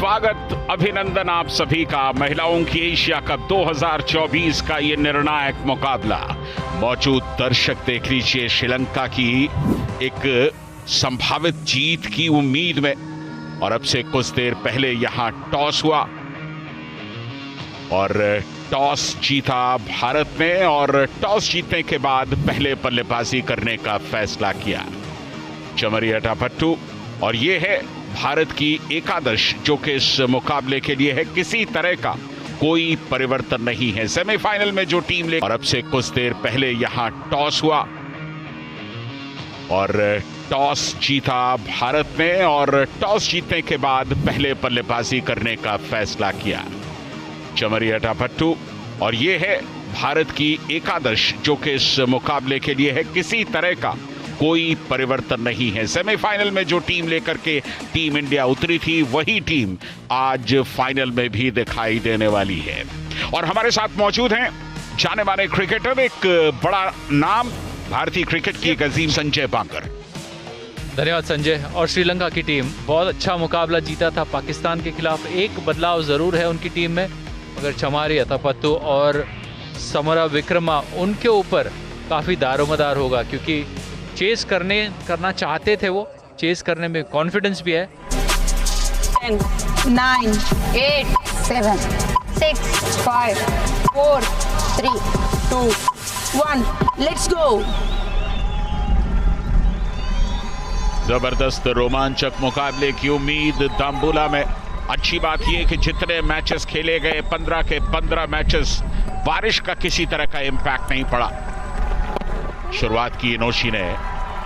स्वागत अभिनंदन आप सभी का। महिलाओं की एशिया कप 2024 का ये निर्णायक मुकाबला। मौजूद दर्शक देख लीजिए श्रीलंका की एक संभावित जीत की उम्मीद में, और अब से कुछ देर पहले यहां टॉस हुआ और टॉस जीता भारत ने, और टॉस जीतने के बाद पहले बल्लेबाजी करने का फैसला किया चमरी अटापट्टू। और ये है भारत की एकादश, जो कि इस मुकाबले के लिए है। किसी तरह का कोई परिवर्तन नहीं है। सेमीफाइनल में जो टीम ले, और अब से कुछ देर पहले यहां टॉस हुआ और टॉस जीता भारत ने, और टॉस जीतने के बाद पहले बल्लेबाजी करने का फैसला किया चमरी अटापट्टू। और ये है भारत की एकादश, जो कि इस मुकाबले के लिए है। किसी तरह का कोई परिवर्तन नहीं है। सेमीफाइनल में जो टीम लेकर के टीम इंडिया उतरी थी, वही टीम आज फाइनल में भी दिखाई देने वाली है। और हमारे साथ मौजूद हैं जाने माने क्रिकेटर, एक बड़ा नाम भारतीय क्रिकेट की अजीम संजय बांगर। धन्यवाद संजय। और श्रीलंका की टीम बहुत अच्छा मुकाबला जीता था पाकिस्तान के खिलाफ। एक बदलाव जरूर है उनकी टीम में, मगर चमारी अटापट्टू और समरा विक्रमा उनके ऊपर काफ़ी दारोमदार होगा, क्योंकि चेस करना चाहते थे, वो चेस करने में कॉन्फिडेंस भी है। 10, 9, 8, 7, 6, 5, 4, 3, 2, 1, लेट्स गो। जबरदस्त रोमांचक मुकाबले की उम्मीद दाम्बुला में। अच्छी बात यह कि जितने मैचेस खेले गए 15 के 15 मैचेस, बारिश का किसी तरह का इंपैक्ट नहीं पड़ा। शुरुआत की इनोशी ने,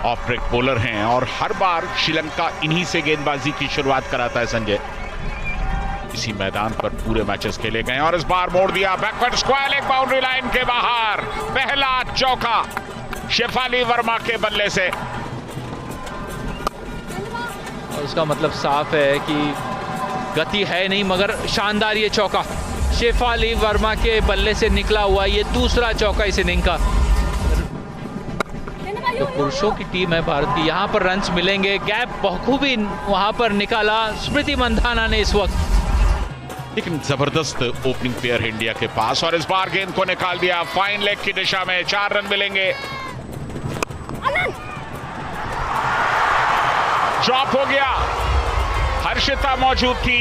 ऑफ ब्रेक बॉलर हैं और हर बार श्रीलंका इन्हीं से गेंदबाजी की शुरुआत कराता है संजय। इसी मैदान पर पूरे मैचेस खेले गए और इस बार मोड़ दिया backward square leg boundary line के बाहर। पहला चौका शेफाली वर्मा के बल्ले से, और उसका मतलब साफ है कि गति है नहीं, मगर शानदार ये चौका शेफाली वर्मा के बल्ले से निकला हुआ। ये दूसरा चौका इस इनिंग का। तो पुरुषों की टीम है भारत की, यहाँ पर रन्स मिलेंगे। गैप बखूबी वहां पर निकाला स्मृति मंधाना ने इस वक्त। लेकिन जबरदस्त ओपनिंग पेयर इंडिया के पास, और इस बार गेंद को निकाल दिया फाइन लेग की दिशा में। 4 रन मिलेंगे। ड्रॉप हो गया। हर्षिता मौजूद थी।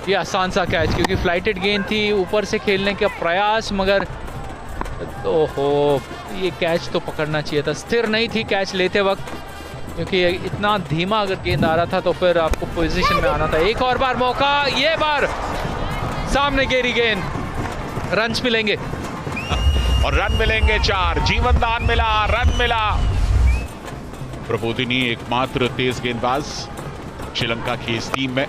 ये आसान सा कैच, क्योंकि फ्लाइटेड गेंद थी, ऊपर से खेलने का प्रयास, मगर ओहो, ये कैच तो पकड़ना चाहिए था। स्थिर नहीं थी कैच लेते वक्त, क्योंकि इतना धीमा अगर गेंद आ रहा था तो फिर आपको पोजीशन में आना था। एक और बार मौका, ये बार सामने गिरी गेंद। रन्स मिलेंगे और रन मिलेंगे 4। जीवन दान मिला, रन मिला। प्रबोधिनी एकमात्र तेज गेंदबाज श्रीलंका की इस टीम में,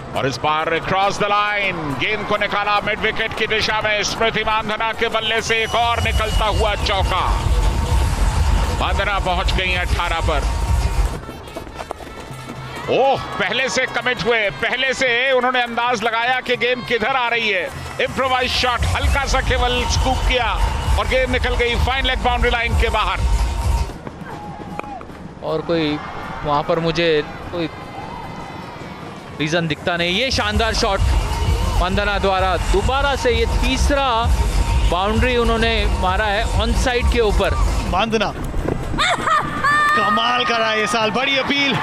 और इस बार क्रॉस द लाइन, गेंद को निकाला मिड विकेट की दिशा में। स्मृति मांधाना के बल्ले से एक और निकलता हुआ चौका। मांधाना पहुंच गई 18 पर। ओह, पहले से कमिट हुए, पहले से उन्होंने अंदाज लगाया कि गेंद किधर आ रही है। इंप्रोवाइज शॉट, हल्का सा केवल स्कूप किया और गेंद निकल गई फाइन लेग बाउंड्री लाइन के बाहर। और कोई वहां पर मुझे कोई रीजन दिखता नहीं। ये शानदार शॉट मंधाना द्वारा, दोबारा से ये तीसरा बाउंड्री उन्होंने मारा है ऑन साइड के ऊपर। मंधाना कमाल करा ये साल, बड़ी अपील,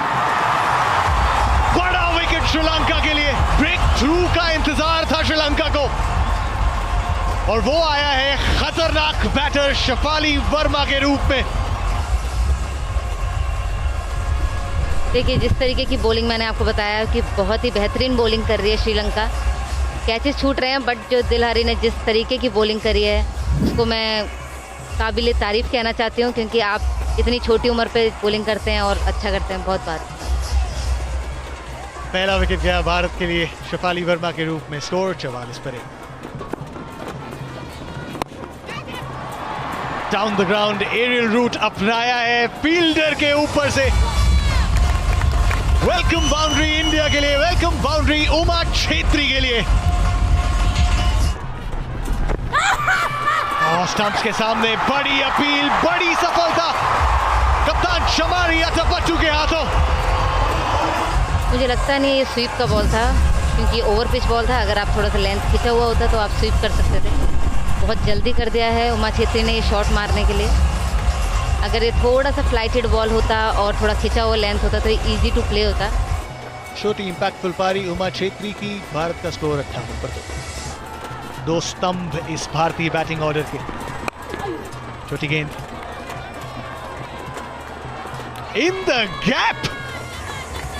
बड़ा विकेट श्रीलंका के लिए। ब्रेक थ्रू का इंतजार था श्रीलंका को, और वो आया है खतरनाक बैटर शेफाली वर्मा के रूप में। देखिए, जिस तरीके की बॉलिंग मैंने आपको बताया कि बहुत ही बेहतरीन बॉलिंग कर रही है श्रीलंका। कैचेस छूट रहे हैं, बट जो दिलहरी ने जिस तरीके की बॉलिंग करी है उसको मैं काबिल तारीफ कहना चाहती हूँ, क्योंकि आप इतनी छोटी उम्र पे बॉलिंग करते हैं और अच्छा करते हैं। बहुत बार पहला विकेट गया भारत के लिए शेफाली वर्मा के रूप में। स्कोर 44 पर। Down the ground aerial route अपनाया है फील्डर के ऊपर से। वेलकम बाउंड्री इंडिया के लिए, वेलकम बाउंड्री उमा छेत्री के लिए। और स्टंप्स के सामने बड़ी अपील, बड़ी सफलता कप्तान चमारी अटापट्टू के हाथों। मुझे लगता नहीं ये स्वीप का बॉल था, क्योंकि ओवर पिच बॉल था। अगर आप थोड़ा सा लेंथ खींचा हुआ होता तो आप स्वीप कर सकते थे। बहुत जल्दी कर दिया है उमा छेत्री ने ये शॉट मारने के लिए। अगर ये थोड़ा सा फ्लाइटेड बॉल होता और थोड़ा खींचा हुआ लेंथ होता तो इजी टू प्ले होता। छोटी इंपैक्टफुल पारी उमा छेत्री की। भारत का स्कोर 58 पर 2 स्तंभ इस भारतीय बैटिंग ऑर्डर के। छोटी गेंद इन द गैप,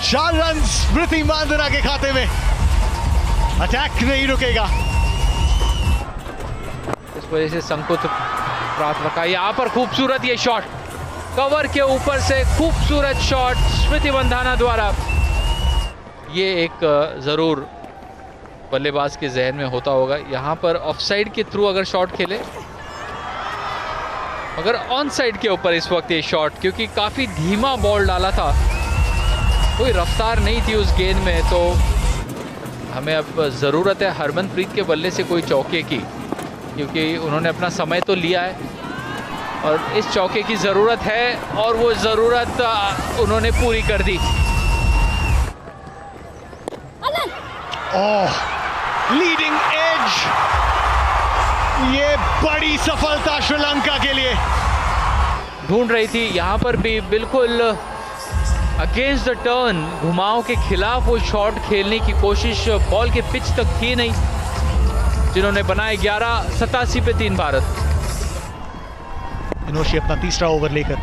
4 रन स्मृति मांदना के खाते में। अटैक नहीं रुकेगा। इस वजह से संकुत प्रार्थना, यहाँ पर खूबसूरत ये शॉट, कवर के ऊपर से खूबसूरत शॉट स्मृति मंधाना द्वारा। ये एक जरूर बल्लेबाज के जहन में होता होगा, यहाँ पर ऑफसाइड के थ्रू अगर शॉट खेले, मगर ऑन साइड के ऊपर इस वक्त ये शॉट, क्योंकि काफी धीमा बॉल डाला था, कोई रफ्तार नहीं थी उस गेंद में। तो हमें अब ज़रूरत है हरमनप्रीत के बल्ले से कोई चौके की, क्योंकि उन्होंने अपना समय तो लिया है और इस चौके की ज़रूरत है, और वो ज़रूरत उन्होंने पूरी कर दी। ओह, लीडिंग एज, ये बड़ी सफलता श्रीलंका के लिए। ढूंढ रही थी यहाँ पर भी बिल्कुल अगेंस्ट द टर्न, घुमाव के खिलाफ वो शॉट खेलने की कोशिश, बॉल के पिच तक थी नहीं, जिन्होंने बनाए 11-87 पे 3 भारत। इनोशी अपना तीसरा ओवर लेकर,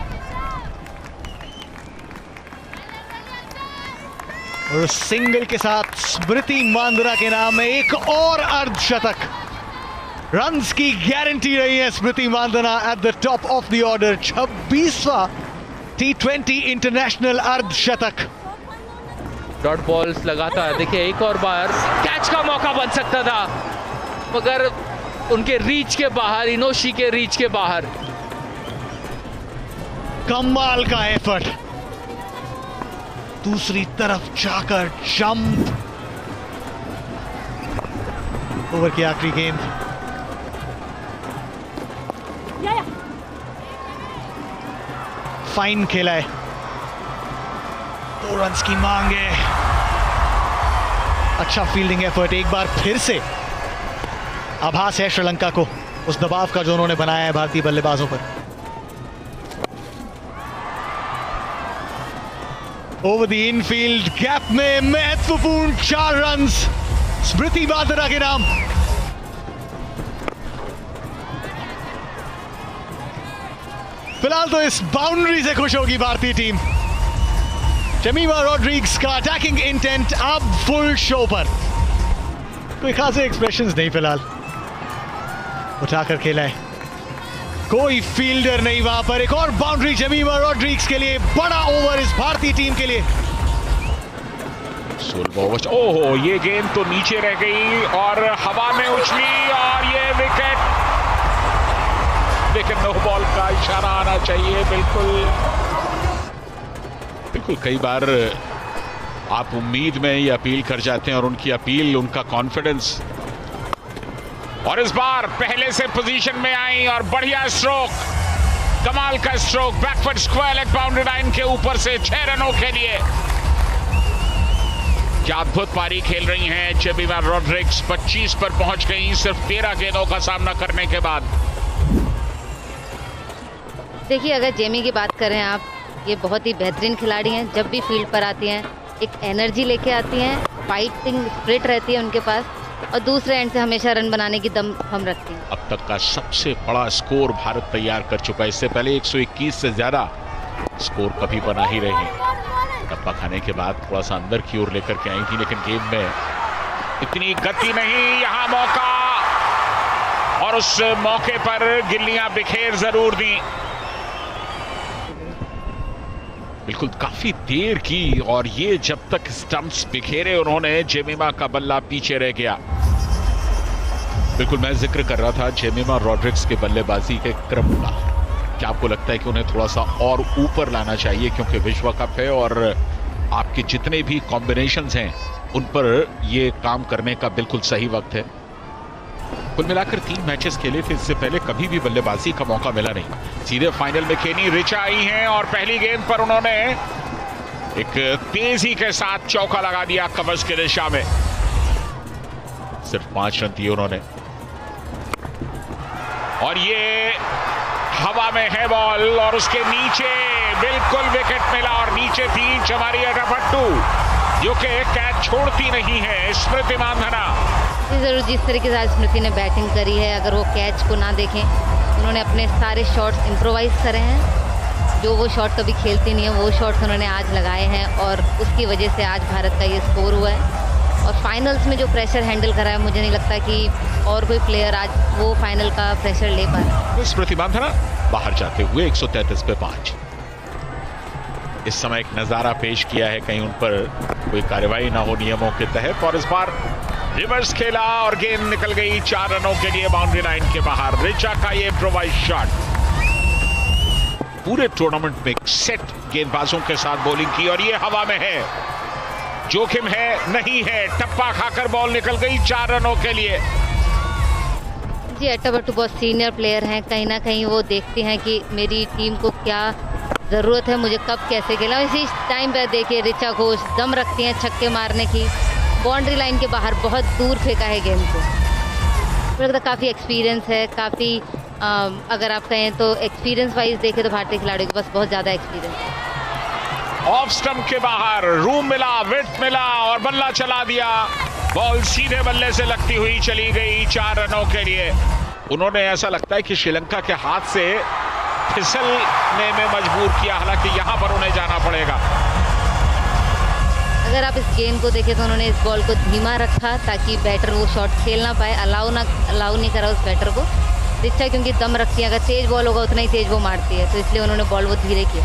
और सिंगल के साथ स्मृति मांदना के नाम में एक और अर्धशतक। रन्स की गारंटी रही है Smriti Mandhana at the top of the order. 26वां T20 इंटरनेशनल अर्धशतक। डॉट बॉल्स लगाता है। देखिए एक और बार कैच का मौका बन सकता था, मगर उनके रीच के बाहर, इनोशी के रीच के बाहर। कमाल का एफर्ट, दूसरी तरफ जाकर जंप। ओवर की आखिरी गेंद, फाइन खेला है। 2 रन्स की मांग है। अच्छा फील्डिंग एफर्ट, एक बार फिर से आभास है श्रीलंका को उस दबाव का जो उन्होंने बनाया है भारतीय बल्लेबाजों पर। ओवर द इनफील्ड गैप में महत्वपूर्ण 4 रन्स स्मृति मांदना के नाम। फिलहाल तो इस बाउंड्री से खुश होगी भारतीय टीम। जमीमा रॉड्रिग्स का अटैकिंग इंटेंट अब फुल शो पर। कोई खासे एक्सप्रेशंस नहीं फिलहाल, उठाकर खेला है, कोई फील्डर नहीं वहां पर। एक और बाउंड्री जमीमा रॉड्रिग्स के लिए, बड़ा ओवर इस भारतीय टीम के लिए। ओहो, ये गेंद तो नीचे रह गई और हवा में उछली, और ये विकेट। लेकिन नो बॉल का इशारा आना चाहिए। बिल्कुल कई बार आप उम्मीद में ये अपील कर जाते हैं, और उनकी अपील, उनका कॉन्फिडेंस। और इस बार पहले से पोजीशन में आई और बढ़िया स्ट्रोक, कमाल का stroke, backward square leg boundary line के ऊपर से 6 रनों के लिए। क्या अद्भुत पारी खेल रही हैं जेमिमा रॉड्रिग्स। 25 पर पहुंच गई सिर्फ 13 गेंदों का सामना करने के बाद। देखिए, अगर जेमी की बात करें आप, ये बहुत ही बेहतरीन खिलाड़ी हैं। जब भी फील्ड पर आती हैं एक एनर्जी लेके आती हैं, फाइटिंग स्पिरिट रहती है उनके पास, और दूसरे एंड से हमेशा रन बनाने की दम हम रखती हैं। अब तक का सबसे बड़ा स्कोर भारत तैयार कर चुका है। इससे पहले 121 से ज्यादा स्कोर कभी बना ही रही। टप्पा खाने के बाद थोड़ा सा अंदर की ओर लेकर के आई थी, लेकिन गेम में इतनी गति नहीं। यहां मौका, और उस मौके पर गिल्लियां बिखेर जरूर दी। बिल्कुल काफी देर की, और ये जब तक स्टंप्स बिखेरे उन्होंने, जेमिमा का बल्ला पीछे रह गया। बिल्कुल मैं जिक्र कर रहा था जेमिमा रॉड्रिग्स के बल्लेबाजी के क्रम का। क्या आपको लगता है कि उन्हें थोड़ा सा और ऊपर लाना चाहिए, क्योंकि विश्व कप है और आपके जितने भी कॉम्बिनेशंस हैं उन पर ये काम करने का बिल्कुल सही वक्त है। कुल मिलाकर 3 मैचेस खेले थे, इससे पहले कभी भी बल्लेबाजी का मौका मिला नहीं। सीधे फाइनल में केनी रिचा आई हैं, और पहली गेंद पर उन्होंने एक तेजी के साथ चौका लगा दिया कवच की दिशा में। सिर्फ 5 रन दिए उन्होंने और ये हवा में है बॉल और उसके नीचे बिल्कुल विकेट मिला और नीचे थी चमारी अटापट्टू जो कि कैच छोड़ती नहीं है स्मृति मानधना। जरूर जिस तरीके से आज स्मृति ने बैटिंग करी है, अगर वो कैच को ना देखें, उन्होंने अपने सारे शॉट्स इम्प्रोवाइज करे हैं। जो वो शॉट कभी खेलती नहीं है वो शॉट्स उन्होंने आज लगाए हैं और उसकी वजह से आज भारत का ये स्कोर हुआ है। और फाइनल्स में जो प्रेशर हैंडल करा है, मुझे नहीं लगता कि और कोई प्लेयर आज वो फाइनल का प्रेशर ले पा रहा है। स्मृति मानधना बाहर जाते हुए 133 पे 5। इस समय एक नजारा पेश किया है, कहीं उन पर कोई कार्रवाई ना हो नियमों के तहत, और इस बार रिवर्स खेला और गेंद निकल गई 4 रनों के लिए बाउंड्री लाइन के बाहर। रिचा का ये इम्प्रोवाइज शॉट। पूरे टूर्नामेंट में सेट गेंदबाजों के साथ बॉलिंग की और ये हवा में है, जोखिम है नहीं है, टप्पा खाकर बॉल निकल गई 4 रनों के लिए। जी अट्टापट्टू बहुत सीनियर प्लेयर हैं, कहीं ना कहीं वो देखते हैं कि मेरी टीम को क्या ज़रूरत है, मुझे कब कैसे खेलना। इसी टाइम पर देखिए रिचा घोष दम रखती हैं छक्के मारने की, बाउंड्री लाइन के बाहर बहुत दूर फेंका है गेंद को। मुझे लगता है काफ़ी एक्सपीरियंस है, काफ़ी अगर आप कहें तो एक्सपीरियंस वाइज देखें तो भारतीय खिलाड़ियों के पास बहुत ज़्यादा एक्सपीरियंस है। ऑफ स्टंप के बाहर रूम मिला, विड्थ मिला और बल्ला चला दिया। बॉल सीधे बल्ले से लगती हुई चली गई 4 रनों के लिए। उन्होंने ऐसा लगता है कि श्रीलंका के हाथ से फिसलने में मजबूर किया, हालांकि यहां पर उन्हें जाना पड़ेगा। अगर आप इस गेंद को देखें तो उन्होंने इस बॉल को धीमा रखा ताकि बैटर वो शॉट खेल ना पाए, अलाउ नहीं करा उस बैटर को। रिचा क्योंकि दम रखती है, अगर तेज बॉल होगा उतना ही तेज वो मारती है, तो इसलिए उन्होंने बॉल वो धीरे किया।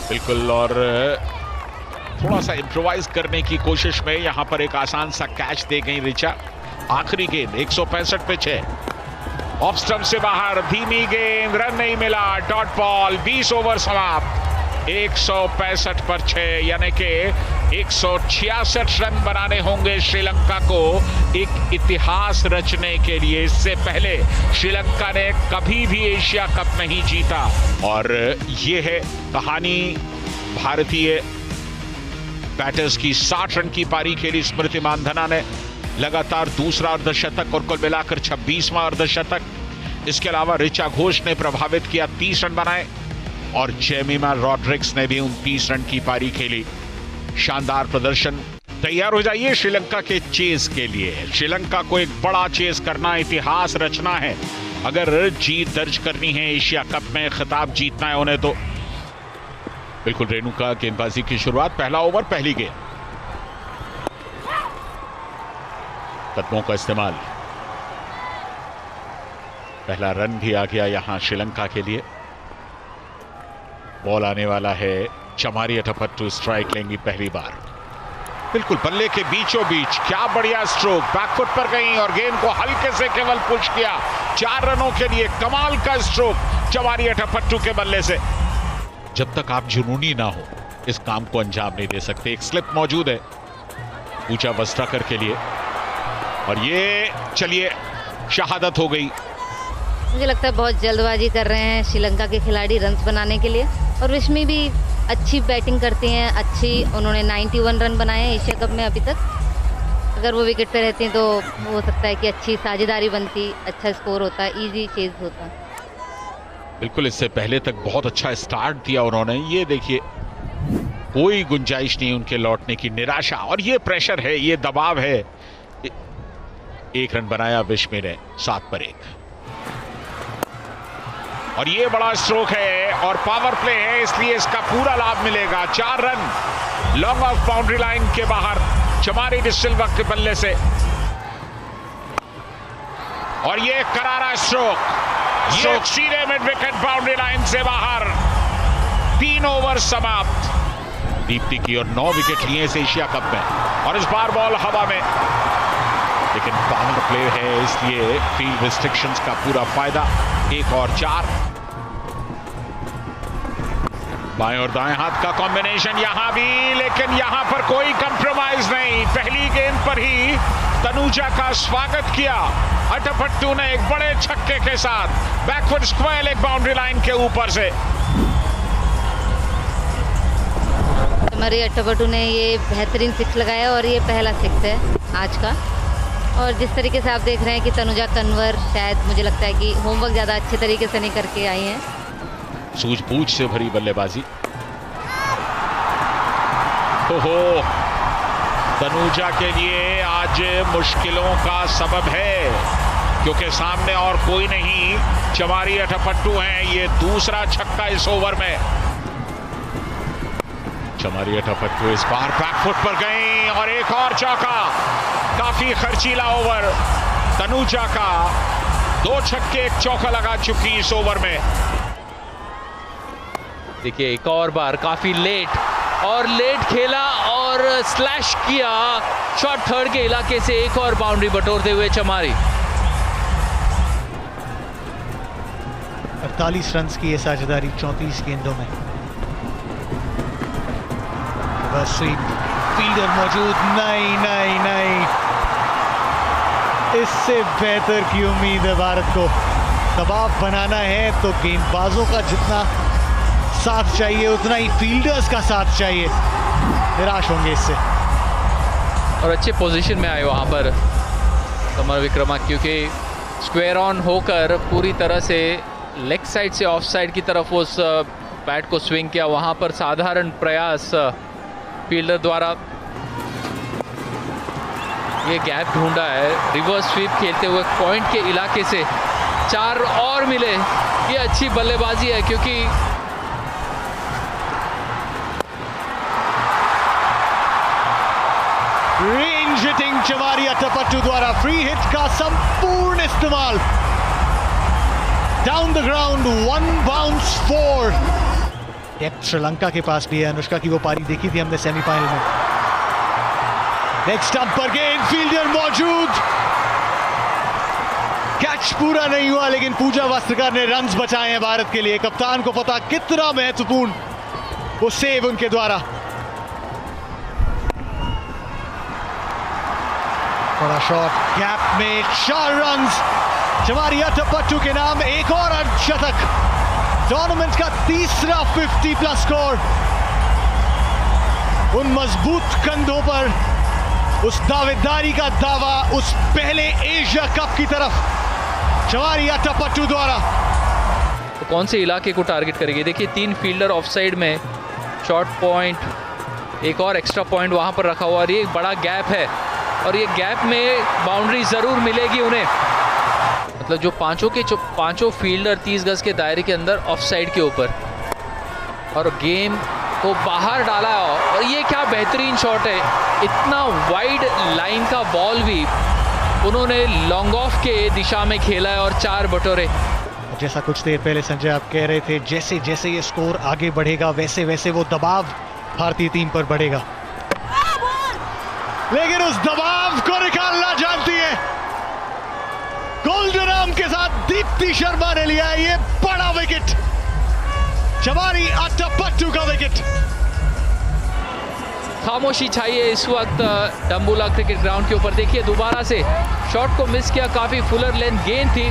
बिल्कुल, और थोड़ा सा इम्प्रोवाइज करने की कोशिश में यहां पर एक आसान सा कैच दे गई रिचा। आखिरी गेंद 165 पे 6, ऑफ स्टंप से बाहर, धीमी गेंद, रन नहीं मिला, डॉट बॉल। 20 ओवर समाप्त, 165 पर 6, यानी कि 166 रन बनाने होंगे श्रीलंका को एक इतिहास रचने के लिए। इससे पहले श्रीलंका ने कभी भी एशिया कप नहीं जीता और ये है कहानी। भारतीय बैटर्स की 60 रन की पारी खेली स्मृति मानधना ने, लगातार दूसरा अर्धशतक और कुल मिलाकर 26वां अर्धशतक। इसके अलावा रिचा घोष ने प्रभावित किया, 30 रन बनाए और जेमिमा रॉड्रिग्स ने भी 29 रन की पारी खेली। शानदार प्रदर्शन। तैयार हो जाइए श्रीलंका के चेस के लिए। श्रीलंका को एक बड़ा चेस करना, इतिहास रचना है। अगर जीत दर्ज करनी है एशिया कप में, खिताब जीतना है उन्हें, तो बिल्कुल रेणुका गेंदबाजी की शुरुआत, पहला ओवर, पहली गेंद, कदमों का इस्तेमाल। पहला रन भी आ गया यहां श्रीलंका के लिए। बॉल आने वाला है, चमारी अटापट्टू स्ट्राइक लेंगी पहली बार। बिल्कुल बल्ले के बीचों बीच, क्या बढ़िया स्ट्रोक, बैकफुट पर गई और गेंद को हल्के से केवल पुश किया। 4 रनों के लिए कमाल का स्ट्रोक चमारी अटापट्टू के बल्ले से। जब तक आप जुनूनी ना हो इस काम को अंजाम नहीं दे सकते। एक स्लिप मौजूद है ऊंचा वस्त्राकर के लिए और ये चलिए शहादत हो गई। मुझे लगता है बहुत जल्दबाजी कर रहे हैं श्रीलंका के खिलाड़ी रन्स बनाने के लिए, और विश्मी भी अच्छी बैटिंग करती हैं, अच्छी। उन्होंने 91 रन बनाए हैं एशिया कप में अभी तक। अगर वो विकेट पे रहती हैं तो हो सकता है कि अच्छी साझेदारी बनती, अच्छा स्कोर होता, इजी चेज होता। बिल्कुल, इससे पहले तक बहुत अच्छा स्टार्ट दिया उन्होंने। ये देखिए, कोई गुंजाइश नहीं उनके लौटने की, निराशा। और ये प्रेशर है, ये दबाव है। 1 रन बनाया विश्मी ने 7 पर 1, और ये बड़ा स्ट्रोक है और पावर प्ले है, इसलिए इसका पूरा लाभ मिलेगा। 4 run long off boundary line के बाहर चमारी डिसिल्वा के बल्ले से, और ये करारा स्ट्रोक सीधे मिड विकेट बाउंड्री लाइन से बाहर। 3 ओवर समाप्त। दीप्ति की और 9 विकेट लिए इस एशिया कप में, और इस बार बॉल हवा में, लेकिन पावर प्ले है इसलिए फील्ड रिस्ट्रिक्शंस का पूरा फायदा। 1 और 4। बाएं और दाएं हाथ का कॉम्बिनेशन यहां भी, लेकिन यहां पर कोई कंप्रोमाइज नहीं। पहली गेंद पर ही तनुजा का स्वागत किया अटापट्टू ने एक बड़े छक्के के साथ, बैकवर्ड स्क्वायर एक बाउंड्री लाइन के ऊपर से। चमरी अट्टापट्टू ने ये बेहतरीन सिक्स लगाया और ये पहला सिक्स है आज का। और जिस तरीके से आप देख रहे हैं कि तनुजा कन्वर शायद मुझे लगता है कि होमवर्क ज़्यादा अच्छे तरीके से नहीं करके आई हैं। सूझबूझ से भरी बल्लेबाजी। ओहो, तनुजा के लिए आज मुश्किलों का सबब है, क्योंकि सामने और कोई नहीं, चमारी अट्टापट्टू हैं। ये दूसरा छक्का इस ओवर में। चमारी अट्टापट्टू इस बार बैकफुट पर गई और एक और चौका। काफी खर्चीला ओवर तनुजा का, 2 छक्के 1 चौका लगा चुकी इस ओवर में। देखिए एक और बार काफी लेट खेला और स्लैश किया शॉर्ट थर्ड के इलाके से, एक और बाउंड्री बटोरते हुए चमारी। 48 रन की ये साझेदारी 34 गेंदों में। स्वीप, फील्डर मौजूद, नहीं, इससे बेहतर की उम्मीद है भारत को। दबाव बनाना है तो गेंदबाजों का जितना साथ चाहिए उतना ही फील्डर्स का साथ चाहिए। निराश होंगे इससे। और अच्छे पोजीशन में आए वहां पर समर विक्रमा, क्योंकि स्क्वायर ऑन होकर पूरी तरह से लेग साइड से ऑफ साइड की तरफ उस बैट को स्विंग किया। वहां पर साधारण प्रयास फील्डर द्वारा ये गैप ढूंढा है। रिवर्स स्वीप खेलते हुए पॉइंट के इलाके से 4 और मिले। ये अच्छी बल्लेबाजी है, क्योंकि रेंज हिटिंग चमारी अट्टापट्टू द्वारा फ्री हिट का संपूर्ण इस्तेमाल। Down the ground, 1 bounce 4। Depth Sri Lanka के पास भी है। अनुष्का की वो पारी देखी थी हमने सेमीफाइनल में। नेक्स्ट स्टंप पर गेंद, फील्डर मौजूद, कैच पूरा नहीं हुआ, लेकिन पूजा वस्त्रकर ने रन्स बचाए हैं भारत के लिए। कप्तान को पता कितना महत्वपूर्ण वो सेव उनके द्वारा। बड़ा शॉट, गैप में 4 रन्स चमारी अट्टापट्टू के नाम। एक और अर्धशतक, टूर्नामेंट का तीसरा 50+ स्कोर। उन मजबूत कंधों पर उस दावेदारी का दावा उस पहले एशिया कप की तरफ चमारी अट्टापट्टू द्वारा। तो कौन से इलाके को टारगेट करेगी? देखिए 3 फील्डर ऑफ साइड में, शॉर्ट पॉइंट, एक और एक्स्ट्रा पॉइंट वहां पर रखा हुआ, और ये एक बड़ा गैप है और ये गैप में बाउंड्री जरूर मिलेगी उन्हें। मतलब जो पांचों फील्डर 30 गज के दायरे के अंदर ऑफ साइड के ऊपर, और गेम को बाहर डाला है। और ये क्या बेहतरीन शॉट है, इतना वाइड लाइन का बॉल भी उन्होंने लॉन्ग ऑफ के दिशा में खेला है और 4 बटोरे। जैसा कुछ देर पहले संजय आप कह रहे थे, जैसे जैसे ये स्कोर आगे बढ़ेगा वैसे वैसे वो दबाव भारतीय टीम पर बढ़ेगा, लेकिन उस दबाव को निकालना जानती है। गोल्डन आर्म के साथ दीप्ति शर्मा ने लिया है ये बड़ा विकेट, चमारी अट्टापट्टू का विकेट। खामोशी चाहिए इस वक्त डम्बुला क्रिकेट ग्राउंड के ऊपर। देखिए दोबारा से शॉट को मिस किया, काफ़ी फुलर लेंथ गेंद थी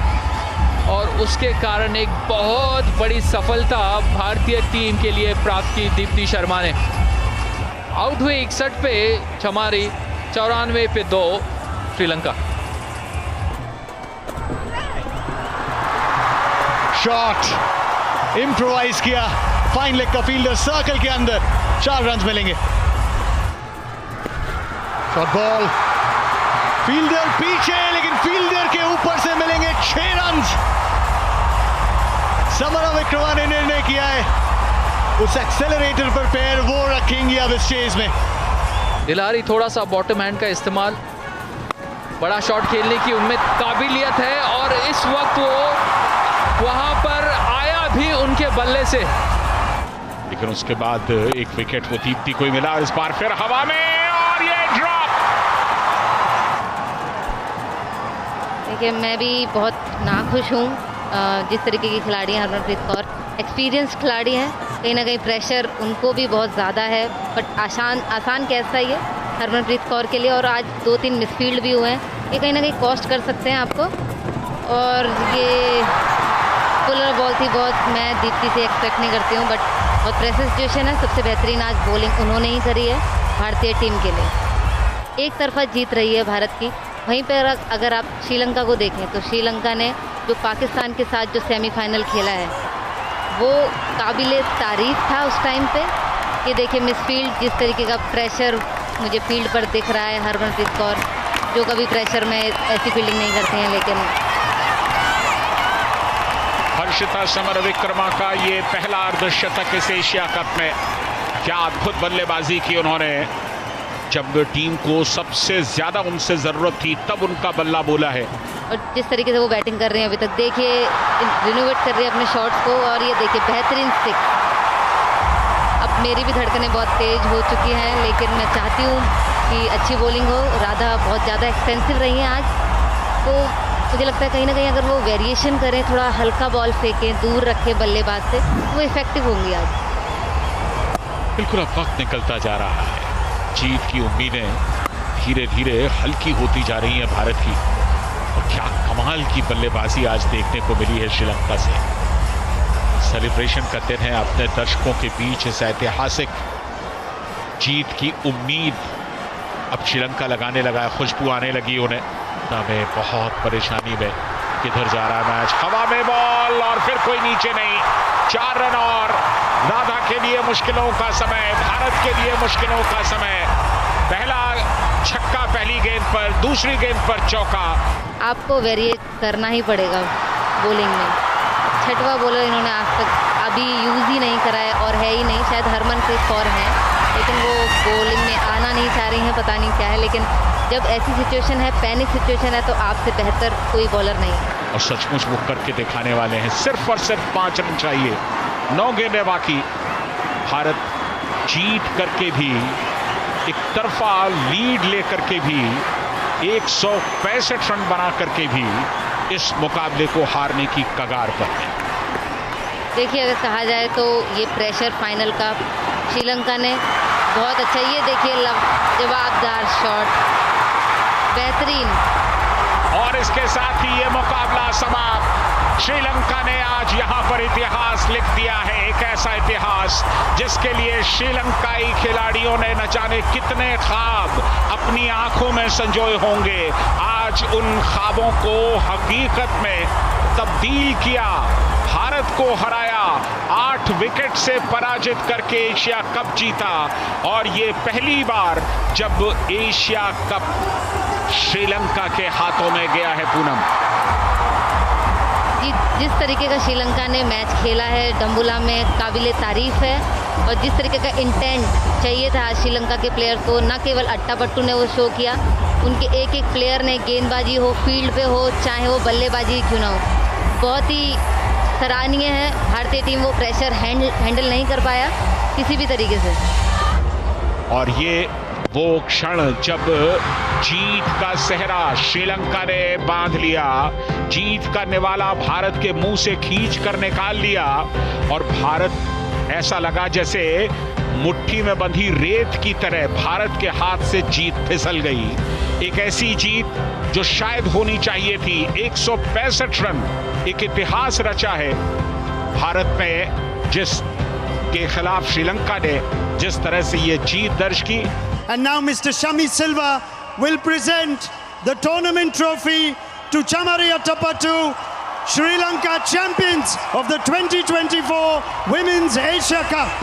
और उसके कारण एक बहुत बड़ी सफलता भारतीय टीम के लिए प्राप्त की दीप्ति शर्मा ने। आउट हुए 61 पे चमारी, 94 पे 2 श्रीलंका। शॉट इम्प्रोवाइज किया, फाइन लेग का फील्डर सर्कल के अंदर, 4 रन मिलेंगे। शॉट बॉल, फील्डर पीछे, लेकिन फील्डर के ऊपर से मिलेंगे 6 रन। समरा विक्रमा ने निर्णय किया है उस एक्सेलरेटर पर पैर वो रखेंगी अब इस चेज में। दिलहरी थोड़ा सा बॉटम हैंड का इस्तेमाल, बड़ा शॉट खेलने की उनमें काबिलियत है और इस वक्त वो वहां पर आया भी उनके बल्ले से, लेकिन उसके बाद एक विकेट वो दीप्ति को ही मिला। इस बार फिर हवा में और ये ड्रॉप। देखिए मैं भी बहुत नाखुश हूँ जिस तरीके की खिलाड़ी हैं हरमनप्रीत कौर। एक्सपीरियंस खिलाड़ी हैं, कहीं ना कहीं प्रेशर उनको भी बहुत ज़्यादा है, बट आसान कैसा ही है हरमनप्रीत कौर के लिए। और आज 2-3 मिसफील्ड भी हुए हैं, ये कहीं ना कहीं कॉस्ट कर सकते हैं आपको। और ये पुलर बॉल थी बहुत, मैं दीप्ति से एक्सपेक्ट नहीं करती हूँ, बट और प्रेशर सिचुएशन है, सबसे बेहतरीन आज बॉलिंग उन्होंने ही करी है भारतीय टीम के लिए। एक तरफा जीत रही है भारत की। वहीं पर अगर आप श्रीलंका को देखें तो श्रीलंका ने जो पाकिस्तान के साथ जो सेमीफाइनल खेला है वो काबिले तारीफ था उस टाइम पे। ये देखिए मिसफील्ड, जिस तरीके का प्रेशर मुझे फील्ड पर दिख रहा है। हरमनप्रीत कौर जो कभी प्रेशर में ऐसी फील्डिंग नहीं करती हैं, लेकिन हर्षिता समरविक्रमा का ये पहला अर्धशतक इस एशिया कप में। क्या अद्भुत बल्लेबाजी की उन्होंने। जब टीम को सबसे ज्यादा उनसे जरूरत थी तब उनका बल्ला बोला है। और जिस तरीके से वो बैटिंग कर रहे हैं अभी तक, देखिए रिनोवेट कर रहे हैं अपने शॉट्स को। और ये देखिए बेहतरीन सिक्स। अब मेरी भी धड़कनें बहुत तेज हो चुकी हैं, लेकिन मैं चाहती हूँ कि अच्छी बॉलिंग हो। राधा बहुत ज़्यादा एक्सपेंसिव रही हैं आज, तो मुझे लगता है कहीं ना कहीं अगर वो वेरिएशन करें, थोड़ा हल्का बॉल फेंकें, दूर रखें बल्लेबाज से, तो वो इफेक्टिव होंगी आज। बिल्कुल अब वक्त निकलता जा रहा है। जीत की उम्मीदें धीरे धीरे हल्की होती जा रही हैं भारत की। और क्या कमाल की बल्लेबाजी आज देखने को मिली है श्रीलंका से। सेलिब्रेशन करते हैं अपने दर्शकों के बीच इस ऐतिहासिक जीत की उम्मीद अब श्रीलंका लगाने लगा है। खुशबू आने लगी उन्हें। में बहुत परेशानी में किधर जा रहा है मैच। हवा में बॉल और फिर कोई नीचे नहीं। 4 रन और राधा के लिए मुश्किलों का समय, भारत के लिए मुश्किलों का समय। पहला छक्का पहली गेंद पर, दूसरी गेंद पर चौका। आपको वेरिएट करना ही पड़ेगा बॉलिंग में। छठवां बॉलर इन्होंने आज तक अभी यूज़ ही नहीं करा है, और है ही नहीं। शायद हरमनप्रीत कौर हैं, लेकिन वो बॉलिंग में आना नहीं चाह रही हैं, पता नहीं क्या है। लेकिन जब ऐसी सिचुएशन है, पैनिक सिचुएशन है, तो आपसे बेहतर कोई बॉलर नहीं है। और सचमुच वो करके दिखाने वाले हैं। सिर्फ और सिर्फ 5 रन चाहिए, 9 गेंदें बाकी। भारत जीत करके भी, एक तरफा लीड लेकर के भी, 165 रन बना करके भी इस मुकाबले को हारने की कगार पर है। देखिए अगर कहा जाए तो ये प्रेशर फाइनल का श्रीलंका ने बहुत अच्छा, ये देखिए जवाबदार शॉट, बेहतरीन। और इसके साथ ही ये मुकाबला समाप्त। श्रीलंका ने आज यहां पर इतिहास लिख दिया है। एक ऐसा इतिहास जिसके लिए श्रीलंकाई खिलाड़ियों ने न जाने कितने ख्वाब अपनी आंखों में संजोए होंगे। आज उन ख्वाबों को हकीकत में तब्दील किया। भारत को हराया, 8 विकेट से पराजित करके एशिया कप जीता। और ये पहली बार जब एशिया कप श्रीलंका के हाथों में गया है। पूनम, जिस तरीके का श्रीलंका ने मैच खेला है डम्बुला में, काबिले तारीफ है। और जिस तरीके का इंटेंट चाहिए था श्रीलंका के प्लेयर को, न केवल अट्टा पट्टू ने वो शो किया, उनके एक एक प्लेयर ने, गेंदबाजी हो, फील्ड पे हो, चाहे वो बल्लेबाजी क्यों ना हो, बहुत ही सराहनीय है। भारतीय टीम वो प्रेशर हैंडल नहीं कर पाया किसी भी तरीके से। और ये वो क्षण जब जीत का सेहरा श्रीलंका ने बांध लिया, जीत का निवाला भारत के मुंह से खींच कर निकाल लिया। और भारत ऐसा लगा जैसे मुट्ठी में बंधी रेत की तरह भारत के हाथ से जीत फिसल गई। एक ऐसी जीत जो शायद होनी चाहिए थी। 165 रन, एक इतिहास रचा है भारत में, जिस के खिलाफ श्रीलंका ने जिस तरह से ये जीत दर्ज की। And now Mr. Shami Silva will present the tournament trophy to Chamari Attappattu, Sri Lanka champions of the 2024 Women's Asia Cup.